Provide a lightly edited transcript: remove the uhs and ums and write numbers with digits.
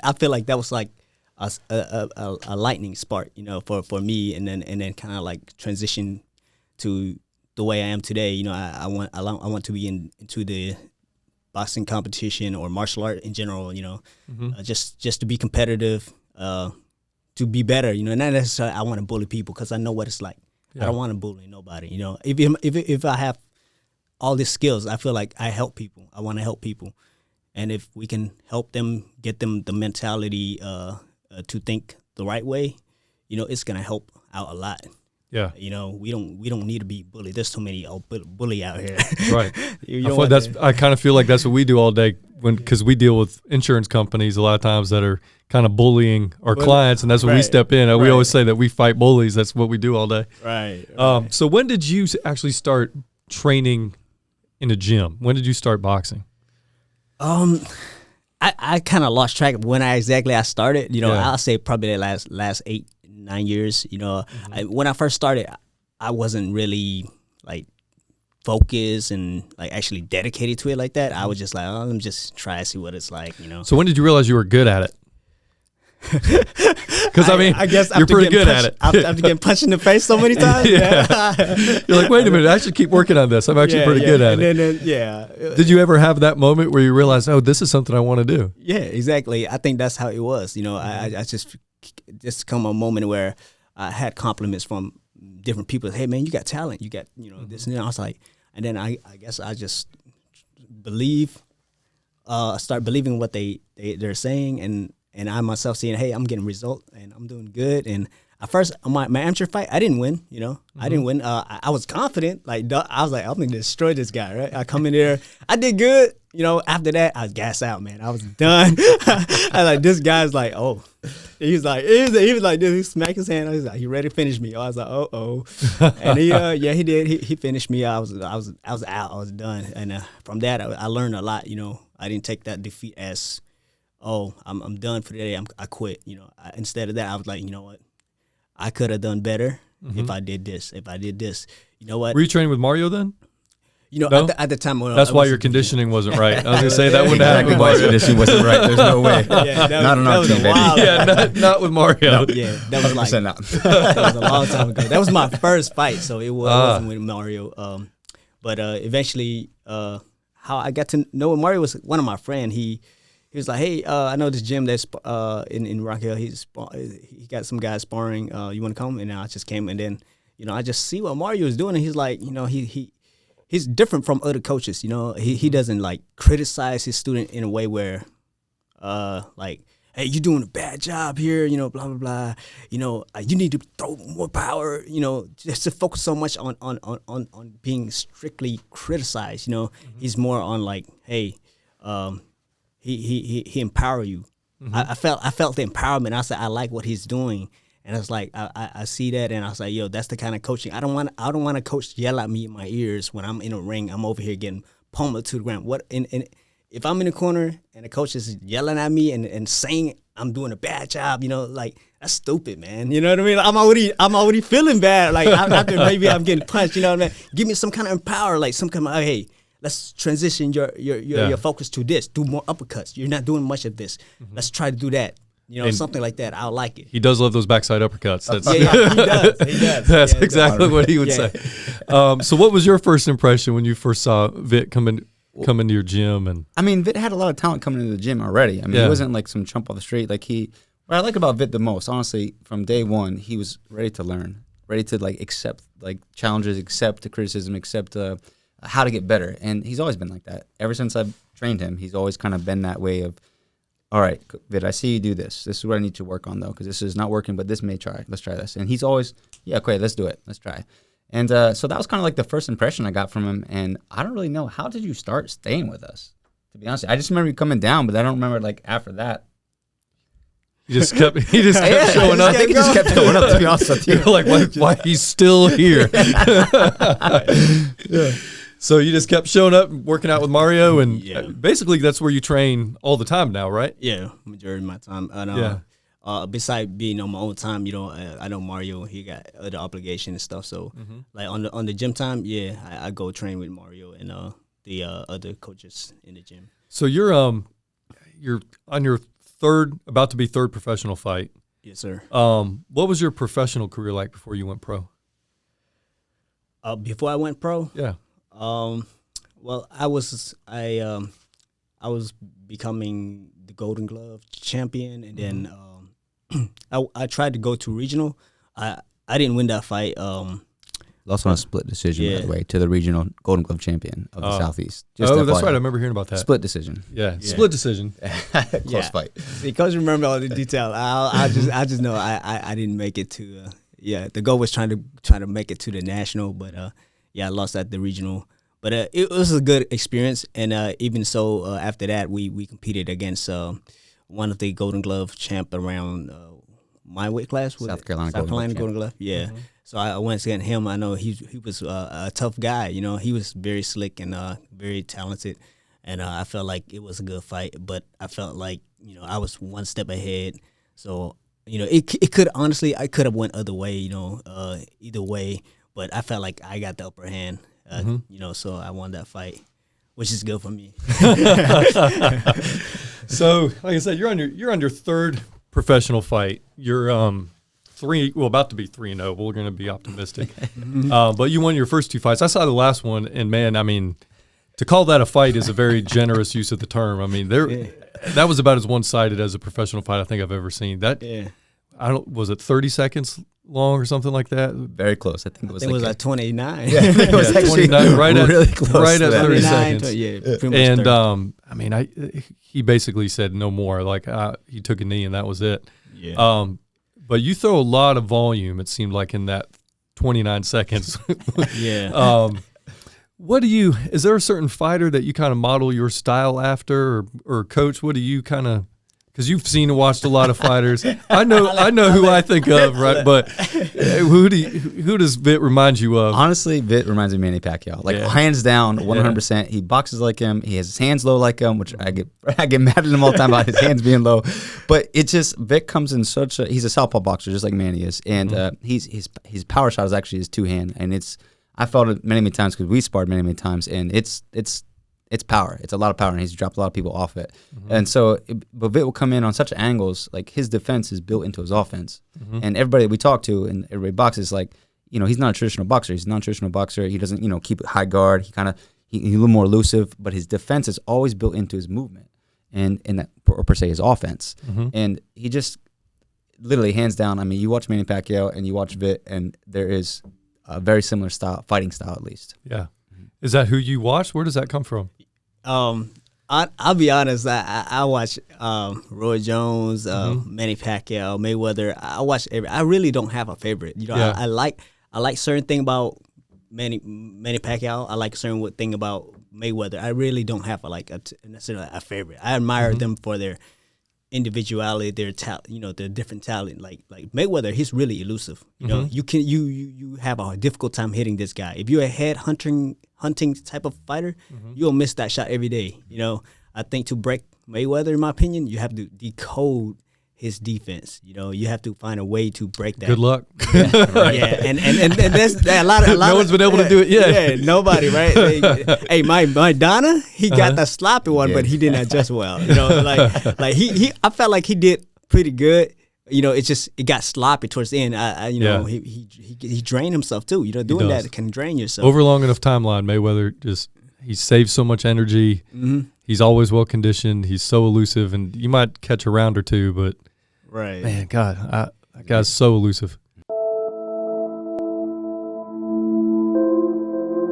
I feel like that was like a lightning spark, for me, and then kind of like transition to the way I am today. I want to be into the boxing competition or martial art in general. Just to be competitive, to be better. Not necessarily I want to bully people because I know what it's like. Yeah. I don't want to bully nobody. If I have all these skills, I feel like I help people. I want to help people, and if we can help them, get them the mentality to think the right way, it's gonna help out a lot. Yeah. We don't need to be bullied. There's too many bully out here. Right. I kind of feel like that's what we do all day because we deal with insurance companies a lot of times that are kind of bullying our clients, and that's when we step in. We always say that we fight bullies. That's what we do all day. Right. So when did you actually start training in a gym? When did you start boxing? I kind of lost track of when I started. I'll say probably the last 8-9 years. When I first started, I wasn't really like focused and like actually dedicated to it like that. I was just like, let me just try to see what it's like. So when did you realize you were good at it? Because I guess you're pretty good at it. After getting punched in the face so many times. You're like, wait a minute, I should keep working on this. I'm actually pretty good at it. Did you ever have that moment where you realized, oh, this is something I want to do? Yeah, exactly. I think that's how it was. I just come a moment where I had compliments from different people. Hey, man, you got talent. You got this and that. I was like, and then I guess I just start believing what they're saying, and I myself seeing, hey, I'm getting result and I'm doing good. And at first, my amateur fight, I didn't win. I didn't win. I was confident. Like I was like, I'm gonna destroy this guy. Right? I come in there, I did good. After that, I was gassed out, man. I was done. I was like, this guy's like, oh, he was like this. He smacked his hand. I was like, you ready to finish me? I was like, oh. And he did. He finished me. I was out. I was done. And from that, I learned a lot. I didn't take that defeat as, oh, I'm done for the day. I quit. Instead of that, I was like, you know what? I could have done better if I did this. If I did this, you know what? Were you training with Mario then? No? At the time, that's why your conditioning wasn't right. I was gonna say that wouldn't happen. Why his conditioning wasn't right? There's no way. Not on our team, baby. Not with Mario. No, that was like that was a long time ago. That was my first fight, so it wasn't with Mario. But eventually, how I got to know Mario was one of my friends. He was like, hey, I know this gym that's in Rock Hill. He got some guys sparring. You want to come? And I just came, and then I just see what Mario is doing, and he's like, he's different from other coaches. He doesn't like criticize his student in a way where, like, hey, you're doing a bad job here. Blah blah blah. You need to throw more power. Just to focus so much on being strictly criticized. He's more on like, hey, he empower you. I felt the empowerment. I said I like what he's doing. And I was like, I see that, and I was like, yo, that's the kind of coaching. I don't want a coach to yell at me in my ears when I'm in a ring. I'm over here getting pummeled to the ground. And if I'm in the corner and the coach is yelling at me and saying I'm doing a bad job, like that's stupid, man. You know what I mean? I'm already feeling bad. Like after maybe I'm getting punched. You know what I mean? Give me some kind of empower, like some kind of hey, let's transition your focus to this. Do more uppercuts. You're not doing much of this. Let's try to do that. Something like that. I like it. He does love those backside uppercuts. He does. That's exactly what he would say. So what was your first impression when you first saw Vit come into your gym? And I mean, Vit had a lot of talent coming into the gym already. I mean, he wasn't like some chump off the street. Like what I like about Vit the most, honestly, from day one, he was ready to learn, ready to like accept like challenges, accept the criticism, accept how to get better. And he's always been like that. Ever since I've trained him, he's always kind of been that way of, all right, Vid, I see you do this. This is what I need to work on, though, because this is not working, but this may try. Let's try this. And he's always, okay, let's do it. Let's try. And so that was kind of like the first impression I got from him. And I don't really know, how did you start staying with us? To be honest, I just remember you coming down, but I don't remember, like, after that. He just kept showing up. I think he just kept showing up, to be honest with you. You're like, why he's still here? Yeah. So you just kept showing up, working out with Mario, and basically that's where you train all the time now, right? Yeah, majority of my time. And, besides being on my own time, I know Mario, he got other obligations and stuff. So, like on the gym time, I go train with Mario and the other coaches in the gym. So you're on your about to be third professional fight. Yes, sir. What was your professional career like before you went pro? Before I went pro, Yeah. Well, I was becoming the Golden Glove champion, and then I tried to go to regional. I didn't win that fight. Lost on a split decision, by the way, to the regional Golden Glove champion of the Southeast. Just that's right. I remember hearing about that. Split decision. Yeah. Split decision. Close fight. Because remember all the detail. I just know I didn't make it to. The goal was trying to make it to the national, but I lost at the regional. But it was a good experience, and even so, after that, we competed against one of the Golden Glove champ around my weight class. South Carolina Golden Glove. Yeah. Mm-hmm. So I went against him. I know he was a tough guy. You know, he was very slick and very talented, and I felt like it was a good fight. But I felt like I was one step ahead. So it could honestly I could have went other way. Either way, but I felt like I got the upper hand. So I won that fight, which is good for me. So, like I said, you're on your third professional fight. You're about to be 3-0. We're going to be optimistic. But you won your first two fights. I saw the last one, and man, I mean, to call that a fight is a very generous use of the term. I mean, that was about as one-sided as a professional fight I think I've ever seen. Was it 30 seconds long or something like that? Very close. I think it was. It was like 29. Yeah, it was actually 29, really close. Right at 30 seconds. And 30. I mean, he basically said no more. Like he took a knee and that was it. Yeah. But you throw a lot of volume. It seemed like in that 29 seconds. Yeah. Is there a certain fighter that you kind of model your style after, or coach? What do you kind of? Because you've seen and watched a lot of fighters. I know who I think of, right? But who does Vit remind you of? Honestly, Vit reminds me of Manny Pacquiao. Like hands down, 100%. He boxes like him. He has his hands low like him, which I get mad at him all the time about his hands being low. But it's just Vit comes in he's a southpaw boxer just like Manny is, and his power shot is actually his two-hand, and I felt it many times because we sparred many times, and it's power. It's a lot of power, and he's dropped a lot of people off it. And so, but Vit will come in on such angles, like his defense is built into his offense. And everybody we talk to and everybody boxes like, he's not a traditional boxer. He's a non-traditional boxer. He doesn't, keep high guard. He's a little more elusive, but his defense is always built into his movement and that, or per se his offense. And he just literally hands down. I mean, you watch Manny Pacquiao and you watch Vit, and there is a very similar fighting style at least. Yeah. Is that who you watch? Where does that come from? I'll be honest. I watch Roy Jones, Manny Pacquiao, Mayweather. I watch I really don't have a favorite. I like certain thing about Manny Pacquiao. I like a certain thing about Mayweather. I really don't have necessarily a favorite. I admire them for their individuality, their talent, their different talent. Like Mayweather, he's really elusive. You have a difficult time hitting this guy. If you're a head hunting type of fighter, you'll miss that shot every day. I think to break Mayweather, in my opinion, you have to decode his defense. You have to find a way to break that. Good luck. Yeah, and there's a lot. No one's been able to do it yet. Yeah, nobody, right? Hey, my Donna, he got the sloppy one, but he didn't adjust well. I felt like he did pretty good. It got sloppy towards the end. He drained himself too. Doing that can drain yourself. Over a long enough timeline, Mayweather he saves so much energy. He's always well conditioned. He's so elusive, and you might catch a round or two, but right, man, God, that guy's so elusive.